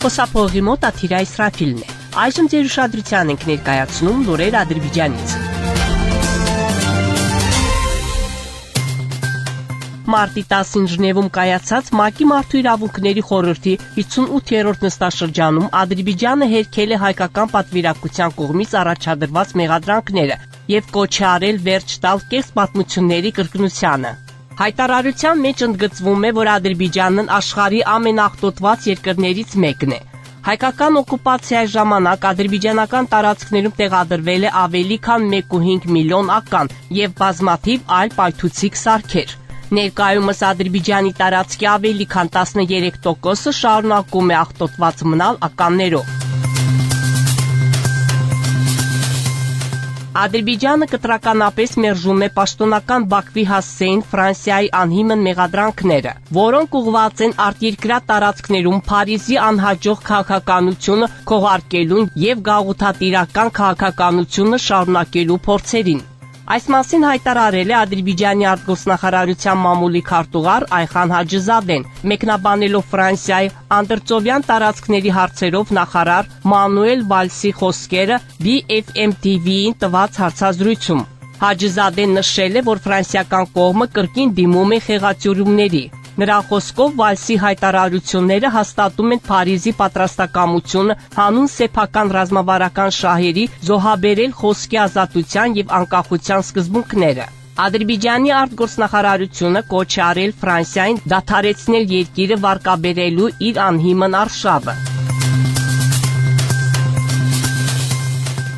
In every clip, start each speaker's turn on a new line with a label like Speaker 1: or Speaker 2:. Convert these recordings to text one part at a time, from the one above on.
Speaker 1: Խոսափողի մոտ Աթիրա Իսրաֆիլն է։ Այժմ ձեր ուշադրության ենք ներկայացնում լուրեր Ադրբեջանից։ Մարտի 10-ին Ժնևում կայացած ՄԱԿ-ի Մարդու իրավունքների խորհրդի 58-րդ նստաշրջանում Ադրբեջանը հերքել է հայկական պատվիրակության կողմից առաջադրված մեղադրանքները եւ կոչ է արել վերջ տալ կեղծ պատմությունների կրկնությանը։ Հայտարարության մեջ ընդգծվում է, որ Ադրբեջանն աշխարհի ամենաաղտոտված երկրներից մեկն է։ Հայկական օկուպացիայի ժամանակ ադրբեջանական տարածքներում տեղադրվել է ավելի քան 1.5 միլիոն ական եւ բազմաթիվ այլ պայթուցիկ սարքեր։ Ներկայումս Ադրբեջանի տարածքի ավելի քան 13%-ը շարունակում է աղտոտված մնալ ականներով։ Ադրբեջանը կտրականապես մերժում է պաշտոնական Բաքվի հասցեին Ֆրանսիայի անհիմն մեղադրանքները, որոնք ուղղված են արտերկրյա տարածքներում Փարիզի անհաջող քաղաքականությունը քողարկելուն եւ գաղութատիրական քաղաքականությունը շարունակելու փորձերին։ Այս մասին հայտարարել է Ադրբեջանի արտգործնախարարության մամուլի քարտուղար Այխան Հաջիզադեն, մեկնաբանելով Ֆրանսիայի անդրծովյան տարածքների հարցերով նախարար Մանուել Վալսի խոսքերը BFM TV-ին տված հարցազրույցում։ Հաջիզադեն նշել է, որ ֆրանսիական կողմը կրկին դիմում է խեղաթյուրումների։ Նրա խոսքով Վալսի հայտարարությունները հաստատում են Փարիզի պատրաստակամությունը հանուն սեփական ռազմավարական շահերի զոհաբերել խոսքի ազատության եւ անկախության սկզբունքները։ Ադրբեջանի արտգործնախարարությունը կոչ է արել Ֆրանսիային դադարեցնել երկիրը վարկաբերելու իր անհիմն արշավը։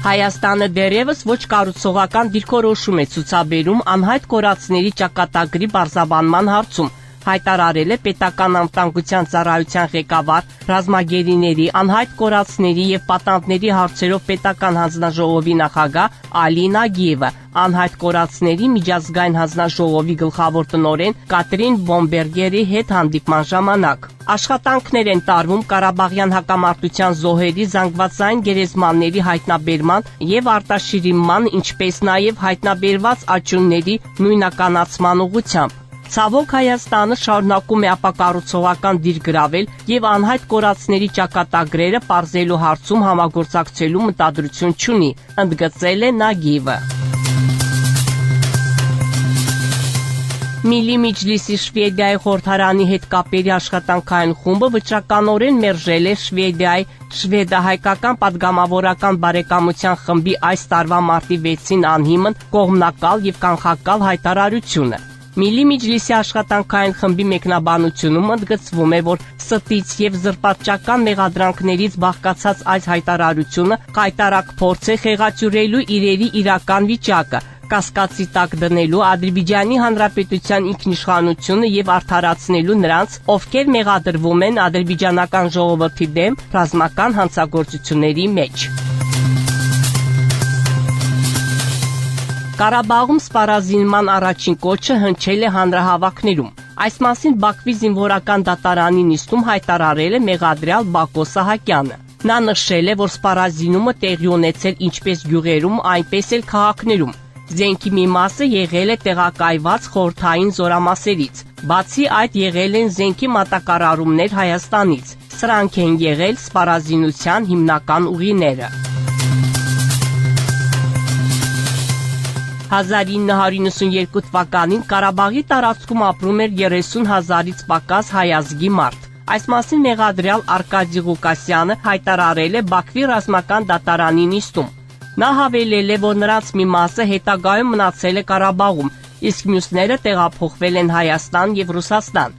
Speaker 1: Հայաստանը դեռևս ոչ կառուցողական դիրքորոշում է ցուցաբերում անհայտ կորածների ճակատագրի բարձրաբանման հարցում, հայտարարել է պետական անվտանգության ծառայության ղեկավար, ռազմագերիների, անհայտ կորածների եւ պատանդների հարցերով պետական հանձնաժողովի նախագահ Ալի Նագիևը, անհայտ կորածների միջազգային հանձնաժողովի գլխավոր տնօրեն Կատրին Բոմբերգերի հետ հանդիպման ժամանակ։ Աշխատանքներ են տարվում Ղարաբաղյան հակամարտության զոհերի զանգվածային գերեզմանների հայտնաբերման եւ արտաշիրիմման, ինչպես նաեւ հայտնաբերված աճյունների նույնականացման ուղղությամբ։ Ցավոք Հայաստանը շարունակում է ապակառուցողական դիր գրավել եւ անհայտ կորածների ճակատագրերը պարզելու հարցում համագործակցելու մտադրություն չունի, ընդգծել է Նագիևը։ Միլի Միջլիսի Շվեդիայի խորհրդարանի հետ կապերի աշխատանքային խումբը վճռականորեն մերժել է Շվեդիայի շվեդահայկական պատգամավորական բարեկամության խմբի այս տարվա մարտի 6-ին անհիմն կողմնակալ եւ կանխակալ հայտարարությունը։ Միլի Միջլիսի աշխատանքային խմբի մեկնաբանությունում ընդգծվում է, որ ստից եւ զրպարտչական մեղադրանքներից բաղկացած այս հայտարարությունը կայտարակ փորձ է խեղաթյուրելու իրերի իրական վիճակը, կասկածի տակ դնելու Ադրբեջանի Հանրապետության ինքնիշխանությունը եւ արդարացնելու նրանց, ովքեր մեղադրվում են ադրբեջանական ժողովրդի դեմ ռազմական հանցագործությունների մեջ։ Ղարաբաղում սպառազինման առաջին կոչը հնչել է հանրահավաքներում։ Այս մասին Բաքվի զինվորական դատարանի նիստում հայտարարել է մեղադրյալ Բակո Սահակյանը։ Նա նշել է, որ սպառազինումը տեղի ունեցել ինչպես գյուղերում, այնպես էլ քաղաքներում։ Զենքի մի մասը եղել է տեղակայված խորհրդային զորամասերից։ Բացի այդ, եղել են զենքի մատակարարումներ Հայաստանից։ Սրանք են եղել սպառազինության հիմնական ուղիները։ 1992 թվականին Ղարաբաղի տարածքում ապրում էր 30,000-ից պակաս հայ ազգի մարդ։ Այս մասին մեղադրյալ Արկադի Ղուկասյանը հայտարարել է Բաքվի ռազմական դատարանի նիստում։ Նա հավելել է, որ նրանց մի մասը հետագայում մնացել է Ղարաբաղում, իսկ մյուսները տեղափոխվել են Հայաստան եւ Ռուսաստան։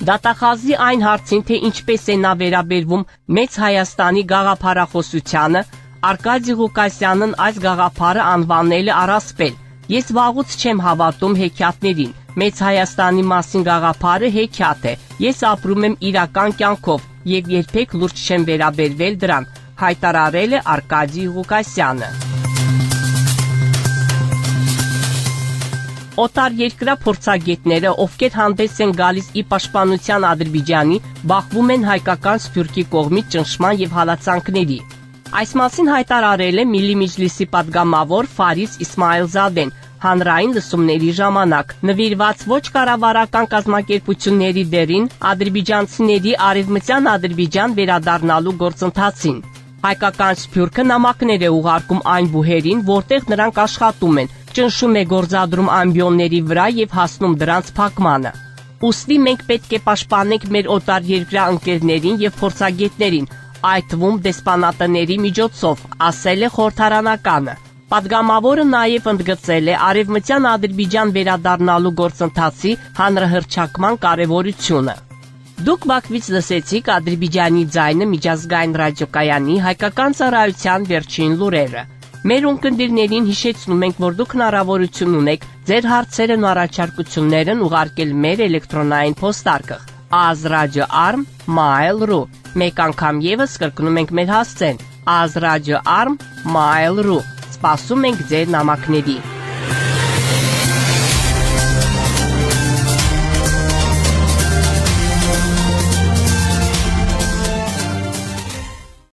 Speaker 1: Դատախազի այն հարցին, թե ինչպես է նա վերաբերվում Մեծ Հայաստանի գաղափարախոսությանը, Արկադի Ղուկասյանն այս գաղափարը անվանել է առասպել։ Ես վաղուց չեմ հավատում հեքիաթներին, Մեծ Հայաստանի մասին գաղափարը հեքիաթ է, ես ապրում եմ իրական կյանքով եւ երբեք լուրջ չեմ վերաբերվել դրան, հայտարարել է Արկադի Ղուկասյանը։ Օտար երկրա փորձագետները, ովքեր հանդես են գալիս ի պաշտպանության Ադրբեջանի, բախվում են հայկական սփյուռքի կողմից ճնշման եւ հալածանքների։ Այս մասին հայտարարել է Միլլի Միջլիսի պատգամավոր Ֆարիզ Իսմայիլզադեն հանրային լսումների ժամանակ, նվիրված ոչ կառավարական կազմակերպությունների դերին ադրբեջանցիների արևմտյան Ադրբեջան վերադառնալու գործընթացին։ Հայկական Սփյուռքը նամակներ է ուղարկում այն բուհերին, որտեղ նրանք աշխատում են, ճնշում է գործադրում ամբիոնների վրա եւ հասնում դրանց փակմանը։ Ուստի մենք պետք է պաշտպանենք մեր օտարերկրյա ընկերներին եւ փորձագետներին, այդ թվում դեսպանատների միջոցով, ասել է խորհրդարանականը։ Պատգամավորը նաև ընդգծել է արևմտյան Ադրբեջան վերադառնալու գործընթացի հանրահռչակման կարևորությունը։ Դուք Բաքվից լսեցիք Ադրբեջանի ձայնը միջազգային ռադիոկայանի հայկական ծառայության վերջին լուրերը։ Մեր ունկնդիրներին հիշեցնում ենք, որ դուք հնարավորություն ունեք ձեր հարցերն ու առաջարկություններն ուղարկել մեր էլեկտրոնային փոստարկղ azradio@mail.ru։ Մեկ անգամ եւս կրկնում ենք մեր հասցեն azradio@mail.ru։ Սպասում ենք ձեր նամակների։